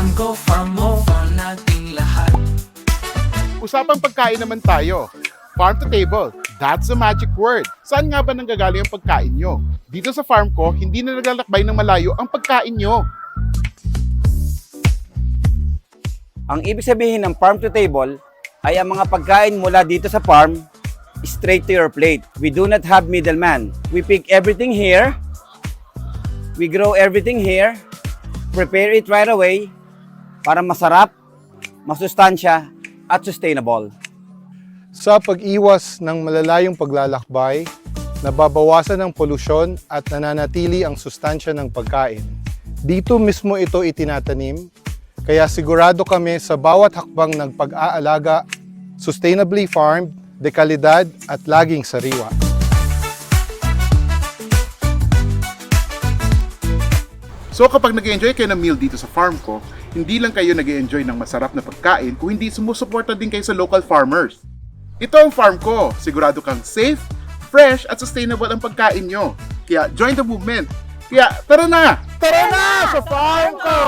Farm ko, farm mo, farm nating lahat. Usapang pagkain naman tayo. Farm to table, that's the magic word. Saan nga ba nanggagaling ang pagkain nyo? Dito sa farm ko, hindi na naglalakbay ng malayo ang pagkain nyo. Ang ibig sabihin ng farm to table ay ang mga pagkain mula dito sa farm straight to your plate. We do not have middleman. We pick everything here. We grow everything here. Prepare it right away para masarap, masustansya at sustainable. Sa pag-iwas ng malalayong paglalakbay, nababawasan ang polusyon at nananatili ang sustansya ng pagkain. Dito mismo ito itinatanim, kaya sigurado kami sa bawat hakbang ng pag-aalaga, sustainably farmed, dekalidad at laging sariwa. So kapag nag-enjoy kayo ng meal dito sa farm ko, hindi lang kayo nag-enjoy ng masarap na pagkain, kung hindi sumusuporta din kayo sa local farmers. Ito ang farm ko. Sigurado kang safe, fresh at sustainable ang pagkain nyo. Kaya join the movement. Kaya tara na! Tara na sa farm ko!